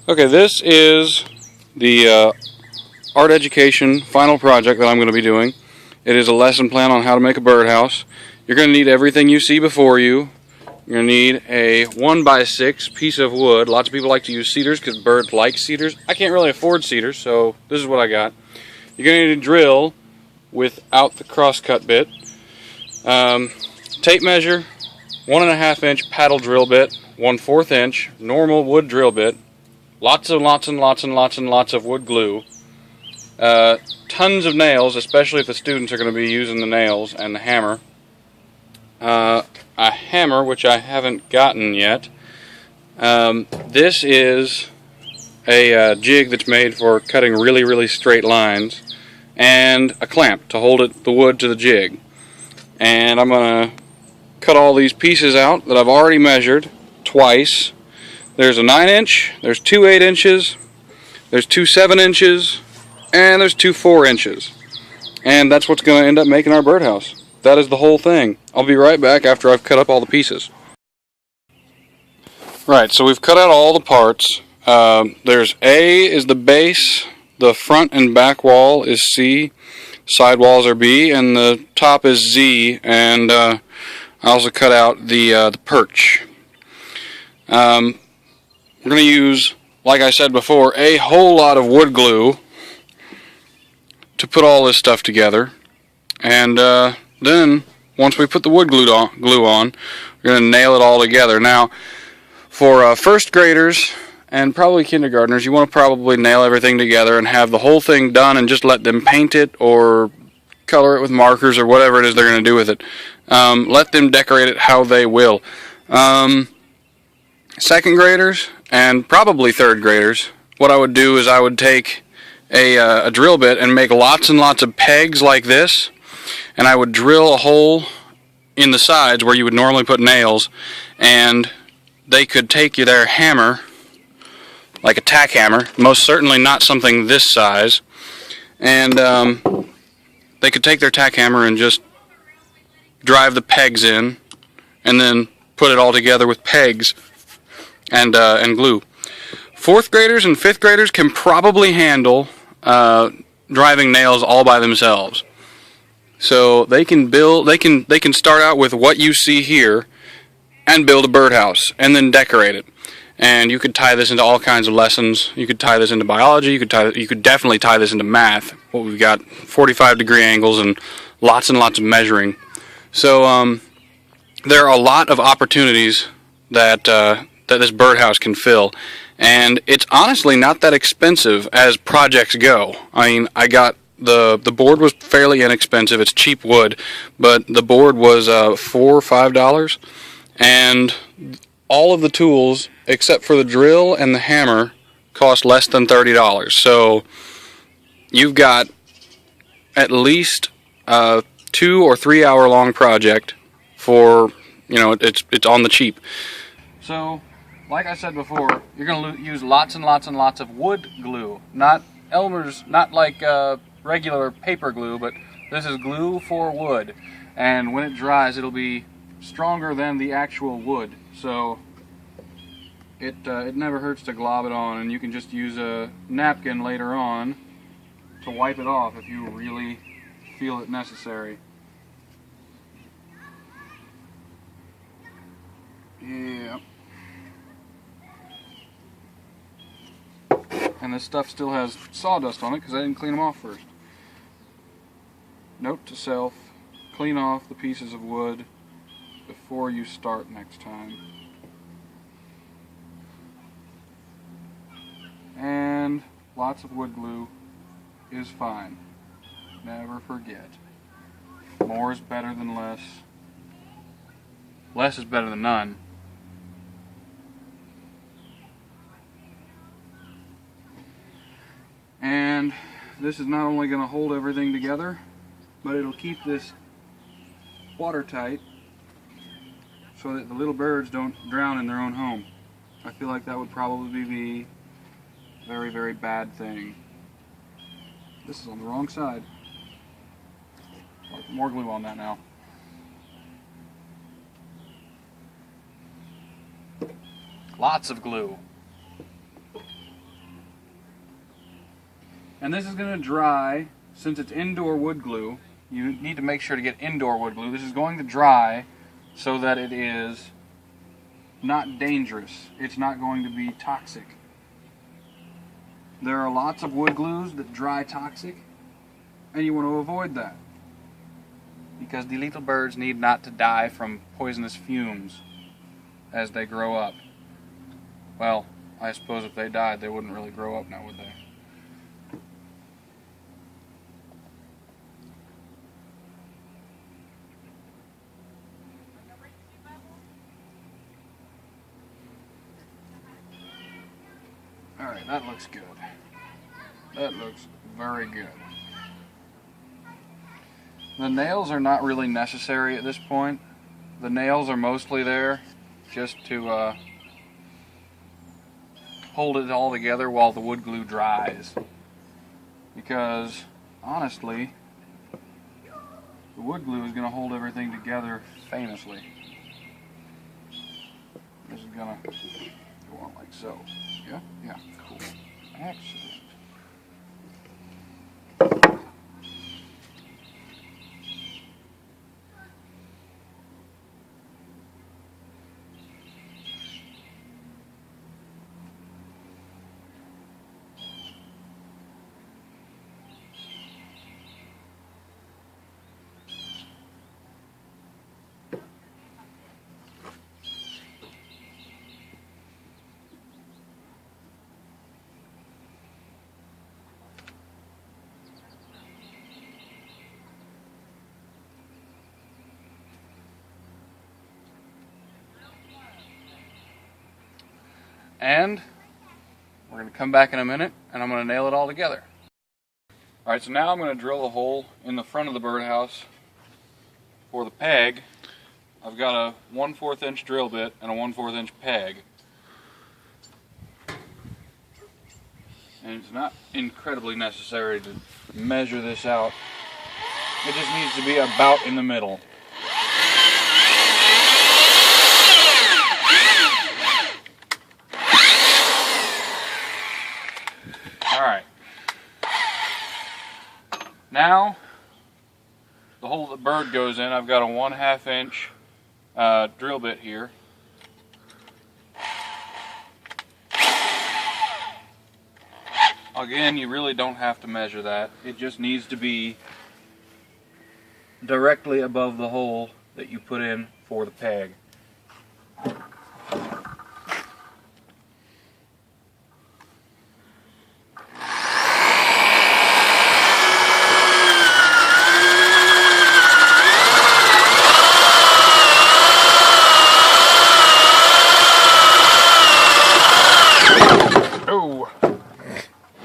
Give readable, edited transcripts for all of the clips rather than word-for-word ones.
Okay, this is the art education final project that I'm going to be doing. It is a lesson plan on how to make a birdhouse. You're going to need everything you see before you. You're going to need a 1x6 piece of wood. Lots of people like to use cedars because birds like cedars. I can't really afford cedars, so this is what I got. You're going to need a drill without the crosscut bit. Tape measure, 1.5 inch paddle drill bit, 1/4 inch normal wood drill bit. Lots and lots of wood glue. Tons of nails, especially if the students are going to be using the nails, and the hammer. A hammer, which I haven't gotten yet. This is a jig that's made for cutting really straight lines, and a clamp to hold the wood to the jig. And I'm going to cut all these pieces out that I've already measured twice. There's a 9 inch, there's 2 8 inches, there's 2 7 inches, and there's 2 4 inches. And that's what's going to end up making our birdhouse. That is the whole thing. I'll be right back after I've cut up all the pieces. Right, so we've cut out all the parts. There's A is the base, the front and back wall is C, side walls are B, and the top is Z, and I also cut out the perch. We're going to use, like I said before, a whole lot of wood glue to put all this stuff together. And then, once we put the wood glue on, we're going to nail it all together. Now, for first graders and probably kindergartners, you want to probably nail everything together and have the whole thing done and just let them paint it or color it with markers or whatever it is they're going to do with it. Let them decorate it how they will. Second graders and probably third graders, what I would do is I would take a drill bit and make lots and lots of pegs like this, and I would drill a hole in the sides where you would normally put nails, and they could take their hammer, like a tack hammer, most certainly not something this size, and they could take their tack hammer and just drive the pegs in and then put it all together with pegs and glue. Fourth graders and fifth graders can probably handle driving nails all by themselves. So they can start out with what you see here and build a birdhouse and then decorate it. And you could tie this into all kinds of lessons. You could tie this into biology. You could definitely tie this into math. What we've got, 45-degree angles and lots of measuring. So there are a lot of opportunities that this birdhouse can fill, and it's honestly not that expensive as projects go. I mean, I got the board was fairly inexpensive. It's cheap wood, but the board was $4 or $5, and all of the tools except for the drill and the hammer cost less than $30. So you've got at least a 2 or 3 hour long project for, it's on the cheap. So, like I said before, you're going to use lots and lots of wood glue, not Elmer's, not like regular paper glue, but this is glue for wood, and when it dries it'll be stronger than the actual wood, so it never hurts to glob it on, and you can just use a napkin later on to wipe it off if you really feel it necessary. Yeah. And this stuff still has sawdust on it because I didn't clean them off first. Note to self, clean off the pieces of wood before you start next time. And lots of wood glue is fine. Never forget. More is better than less. Less is better than none. And this is not only going to hold everything together, but it'll keep this watertight so that the little birds don't drown in their own home. I feel like that would probably be a very bad thing. This is on the wrong side. More glue on that now. Lots of glue. And this is going to dry, since it's indoor wood glue. You need to make sure to get indoor wood glue. This is going to dry so that it is not dangerous. It's not going to be toxic. There are lots of wood glues that dry toxic, and you want to avoid that, because the little birds need not to die from poisonous fumes as they grow up. Well, I suppose if they died, they wouldn't really grow up now, would they? Alright, that looks good. That looks very good. The nails are not really necessary at this point. The nails are mostly there just to hold it all together while the wood glue dries. Because, honestly, the wood glue is going to hold everything together famously. This is going to go on like so. Yeah? Yeah, cool. Excellent. And we're going to come back in a minute and I'm going to nail it all together. Alright, so now I'm going to drill a hole in the front of the birdhouse for the peg. I've got a 1/4 inch drill bit and a 1/4 inch peg. And it's not incredibly necessary to measure this out. It just needs to be about in the middle. Alright, now the hole the bird goes in, I've got a 1/2 inch drill bit here. Again, you really don't have to measure that. It just needs to be directly above the hole that you put in for the peg.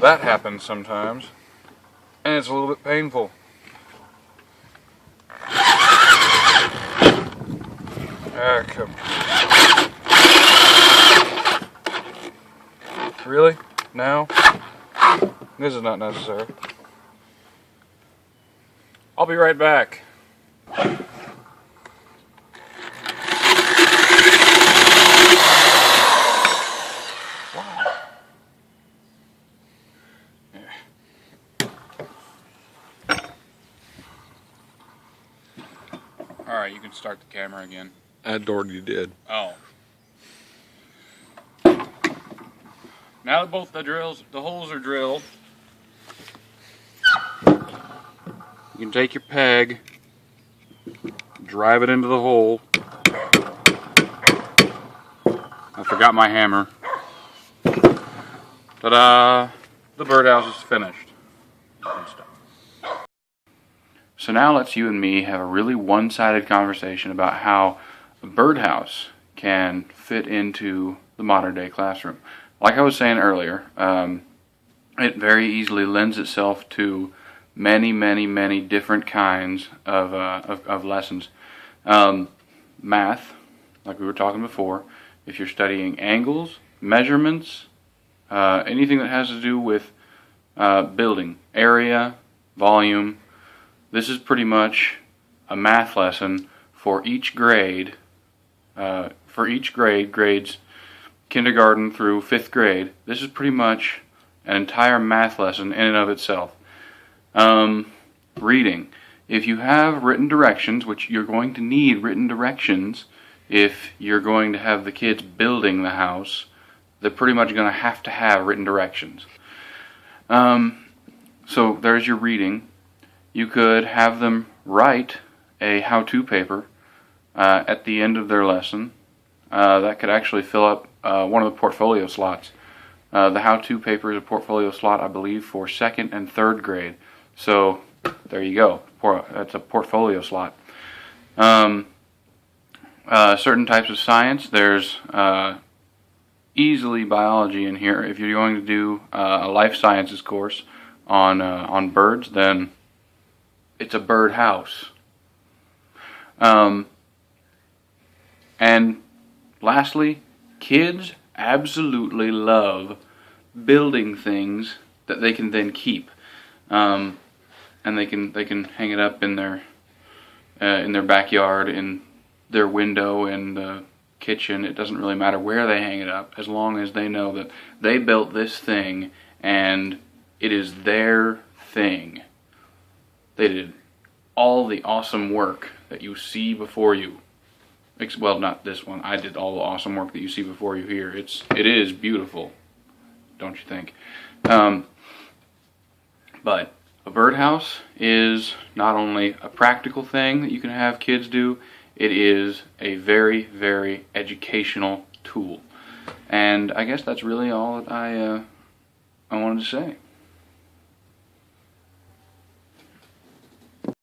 That happens sometimes, and it's a little bit painful. Come. Really? Now? This is not necessary. I'll be right back. Alright, you can start the camera again. I already did. Oh. Now that both the holes are drilled, you can take your peg, drive it into the hole. I forgot my hammer. Ta-da! The birdhouse is finished. So now let's you and me have a really one-sided conversation about how a birdhouse can fit into the modern day classroom. Like I was saying earlier, it very easily lends itself to many different kinds of lessons. Math, like we were talking before, if you're studying angles, measurements, anything that has to do with building, area, volume, this is pretty much a math lesson for each grade. Grades kindergarten through 5th grade. This is pretty much an entire math lesson in and of itself. Reading. If you have written directions, which you're going to need written directions if you're going to have the kids building the house, they're pretty much going to have written directions. So there's your reading. You could have them write a how-to paper at the end of their lesson. That could actually fill up one of the portfolio slots. The how-to paper is a portfolio slot, I believe, for 2nd and 3rd grade. So there you go. That's a portfolio slot. Certain types of science. There's easily biology in here. If you're going to do a life sciences course on birds, then it's a birdhouse. And lastly, kids absolutely love building things that they can then keep, and they can hang it up in their backyard, in their window, in the kitchen. It doesn't really matter where they hang it up, as long as they know that they built this thing and it is their thing. They did all the awesome work that you see before you. Well, not this one. I did all the awesome work that you see before you here. It is beautiful, don't you think? But a birdhouse is not only a practical thing that you can have kids do, it is a very, very educational tool. And I guess that's really all that I wanted to say.